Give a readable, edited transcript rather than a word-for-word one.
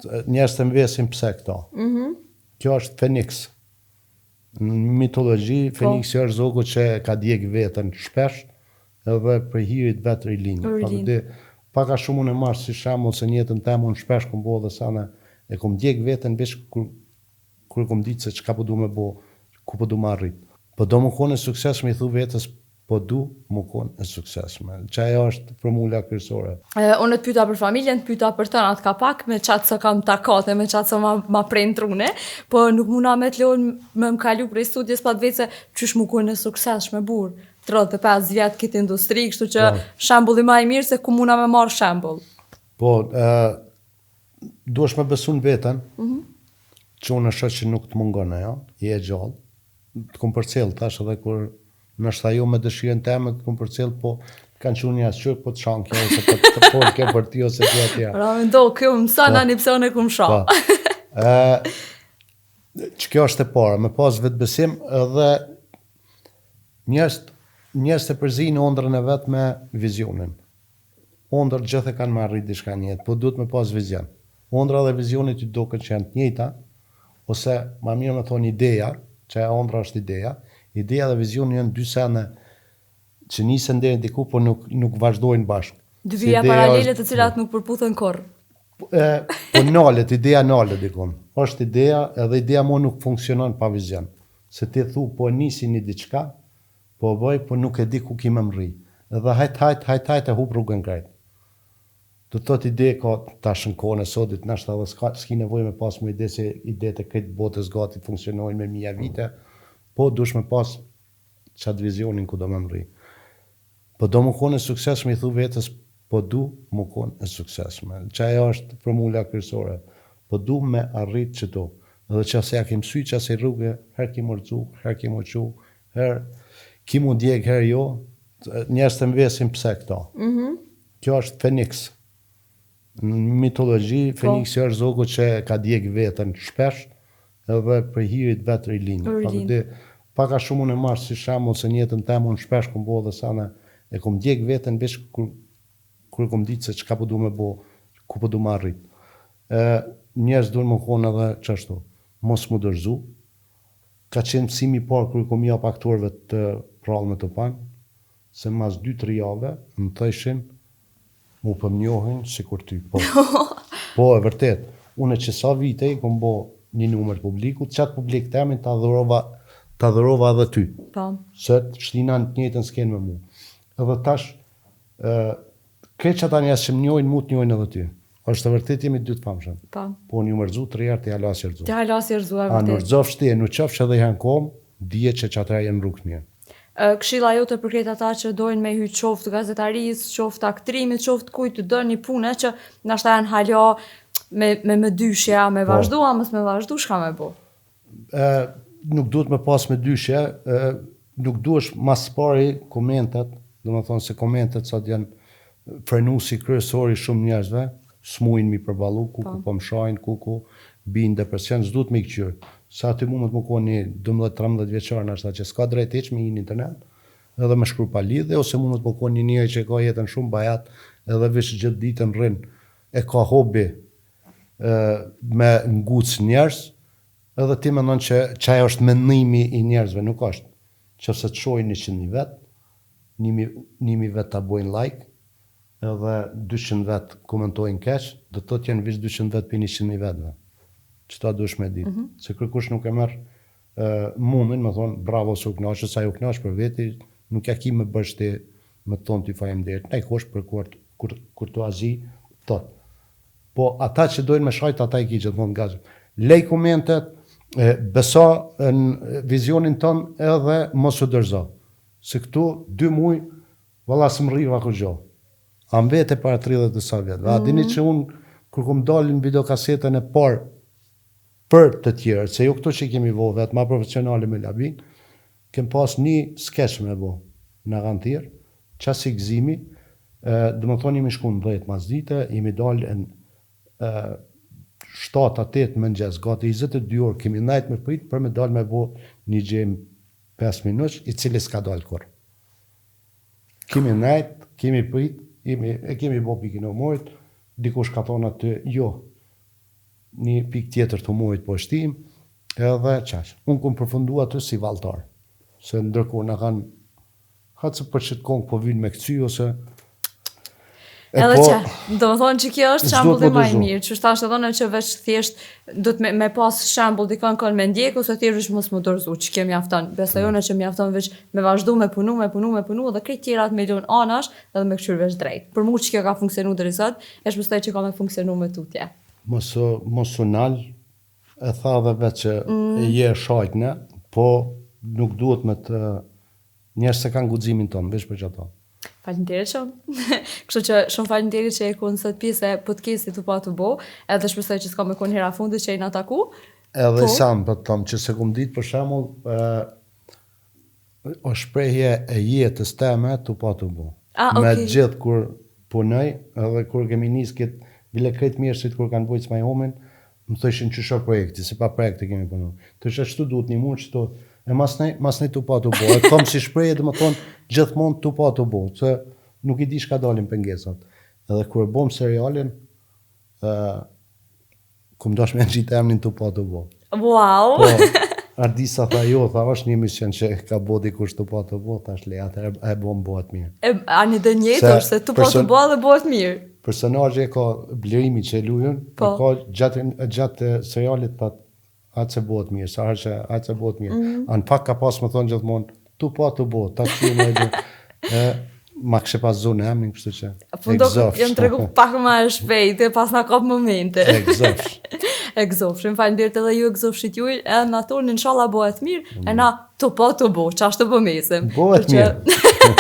Njerëz të mbesin pse këto. Kjo është Feniks. Në mitologji, Feniksi është zogu që ka djeg veten shpesh edhe për hirit vetë rinj. Paka shumë unë e marrë si shembull se në jetën time unë shpesh kom bo dhe sana e kom djeg veten veç kur kom ditë se çka po du me bo, ku po du me arrit. Po do më konë e suksesshme i thu vetës po du më konë e suksesshme. Që ajo është formula kryesore. Unë të pyeta për familjen, të pyeta për tënat ka pak, me qatë së kam takate, me qatë së ma prejnë trune, po nuk muna me të leon me më kalu prej studjes pa të vetë se qysh më konë e suksesshme burë. 35 vjetë këtë industri, kështu që shembulli ma i mirë se ku muna me marrë shembull. Po, duesh me besu në veten, që unë është që nuk të mungon ajo, je e gjallë, të kom përcjell tash edhe kur nështë ajo me dëshirën teme të kom përcjell, po kanë që unë jasë qërë, po të shanë kjo, ose të porë kjo për ti, ose kjo atja. Ra me ndo, kjo më sana një pësone ku më shanë. Që kjo është e para, me pas vetë besim, edhe njerëz të përzinë ondrën e vetë me vizionin. Ondrë gjithë e kanë me arrit diçka një jetë, po duhet me pas vizion. Ondra dhe vizionit i do këtë që janë të njëjta, ose ma mirë me thonë ideja, që e ondra është ideja dhe vizioni janë dy sene që nisen deri diku, po nuk vazhdojnë bashkë. Dy vija paralele të cilat nuk përputhen kurrë. Po nalet, ideja nalet dikon. Është ideja, edhe ideja mo nuk funksionon pa vizion. Se ti thu, po nisi një diçka, po bëj, po nuk e di ku ki me mri. Edhe hajt e hup rrugën krejt. Do të thot ide ka tash në kohën e sotit, nashta edhe s'ki nevojë me pas më ide se idetë e këtë botës gati funksionojnë me mija vite, po dush me pas qatë vizionin ku do me mri. Po do më konë e suksesshme i thu vetës, po du më konë e suksesshme. Që ajo është formula kryesore. Po du me arrit që do. Edhe që se ja kem sy që se rrugë, her ki mërcu, her ki mëqu, her ki mu djeg, her jo, njerëz të mbesin pse këto. Kjo është Feniks. Në mitologji, Feniksi është zogu që ka djeg veten shpesh edhe për hirit vetë rinj. Paka shumë unë e marrë si shembull se në jetën time unë shpesh kom bo dhe sana e kom djeg veten veç kur kom ditë se çka po du me bo, ku po du me arrit. Njerëz duhen më konë edhe çashtu, mos mu dërzu. Ka qenë mësimi i parë kur kom jap aktorëve të prallë me të panë, se mas 2-3 javë më thëshin mu për njohin si kur ty. Po, e vërtet. Unë që sa vite i kom bo një numër publiku, qatë publik të emin të adhërova edhe ty. Se të shtina në të njëjtën s'ken me mu. Edhe tash, kretë që ata njësë që më njojnë, mu të njojnë edhe ty. është të vërtet jemi dy të famshëm. Po një mërzu 3 herë të halasë rëzu. Të halasë rëzu, e vërtet. A në rëzof shti e në qofsh edhe i hanë kom, dije që atëra jenë rrugë mirë. Këshilla jote për krejt ata që dojnë me hyjtë qoftë gazetarisë, qoftë aktrimit, qoftë kujtë të dërë një punë që nashta janë hala me dyshja, me vazhdu, a mës me vazhdu, shka me bo? Nuk duhet me pas me dyshja, nuk duhesh mas pari komentet, do më thonë se komentet sot janë frenusi kryesori shumë njerëzve, smujnë mi përbalu, kuku po më shajnë, kuku binë depresion, s'duhet me i këqyrë. Sa aty mund të më konë një 12-13 vjeqarë nështë që s'ka drejt eq me një internet, edhe me shkru pa lidhe, ose mund të më konë një njëri që ka jetën shumë bajat, edhe vishë gjithë ditën rrinë, e ka hobi me ngucë njerëz, edhe ti mendon që qaj është mendimi i njerëzve, nuk është. Që se të shojnë 100.000 vetë, 1.000 vetë ta bojnë like, edhe 200 vetë komentojnë keq, do të jenë vish 200 vetë për 100.000 vetëve. Që ta dush me ditë. Se kërkush nuk e merë mundin, me thonë, bravo se u knaqë, sa ju knaqë për veti, nuk ja ki me bështi me thonë t'i faleminderit. Ne kosh për kurtoazi, thotë. Po ata që dojnë me shajt, ata i ki që të thonë gazëm. Lej komentet, beso në vizionin tonë edhe mos u dërzo. Se këtu 2 muj, valla së më rriva kur gjo. A më vete para 30 të sa vjetë. A dini që unë, kur kom dalin videokasetën e parë, për të tjerë, se jo këto që kemi vo vetë, ma profesionale me labin, kem pas një sketch me vo në garantir, qasi gëzimi, dhe më thonë imi shku në 10 mas dite, imi dalë në 7-8 më njës, gati 22 orë, kemi najtë me prit, për me dalë me vo një gjem 5 minush, i cili s'ka dalë kur. Kemi najtë, kemi prit, kemi vo pikin o mojt, dikush ka thonë aty, jo, një pikë tjetër të humorit po e shtim, edhe qash. Unë kom përfundu aty si valltar. Se ndërkohë na kanë hatë se për çet kong po vinë me këcy ose Edhe që, do më thonë që kjo është shembull i më i dorëzu. mirë, që thashë të thonë që veç thjesht do të me pas shembull dikon kon me ndjek ose thjesht mos më dorëzu, që kjo mjafton. Besojona që mjafton veç me vazhdu me punu dhe krejt tjerat me lënë anash edhe me këshyr veç drejt. Për mua që kjo ka funksionu deri sot, e shpresoj që ka me funksionu me tutje. Mos u nal, e tha dhe vetë që e je shajtne, po nuk duhet me të njerëz se kanë guximin tonë, veç për çato. Faleminderit shumë. Kështu që shumë faleminderit që e konë sot pjesë e podcastit të pa të bo, edhe shpresoj që s'ka me konë hera fundit që e na taku. Edhe sam për të thonë që se kum ditë për shembull o shprehje e jetës teme të pa të bo. Me gjithë kur punoj, edhe kur kemi nis këtë bile krejt mjeshtrit kur kanë bujtë s'maj homin, më thëshin që shoh projekti, se pa projekti kemi punu. Të që ashtu duhet një mund që to, e mas nej të pa të bo. E kom si shprehje dhe më thonë gjithmonë të pa të bo, se nuk i di shka dalin pengesat. Edhe kur bom serialin, kum dosh me gjitë emnin të pa të bo. Wow! Po, Ardisa tha jo, tha është një emision që ka bo dikush të pa të bo, thash le, atë e bom bëhet mirë. A një dë njëtur, se të pa të bo dhe bëhet mirë. Personazhi ka blerimi që e luajn, ka gjatë serialit pat atë se bëhet mirë, sa herë që atë se bëhet mirë. An pak ka pas më thonë gjithmonë, tu pa të bo, ta që me gjë. Ma kështë pas zonë e emnin, kështë që egzofsh. Jam të regu pak ma e shpejt, e pas na kap momente. Egzofsh. Egzofsh, më falenderit edhe ju egzofshit juj, e në tonë, inshallah bëhet mirë, e na të po të bo, që ashtë të bëmesim. Bëhet mirë.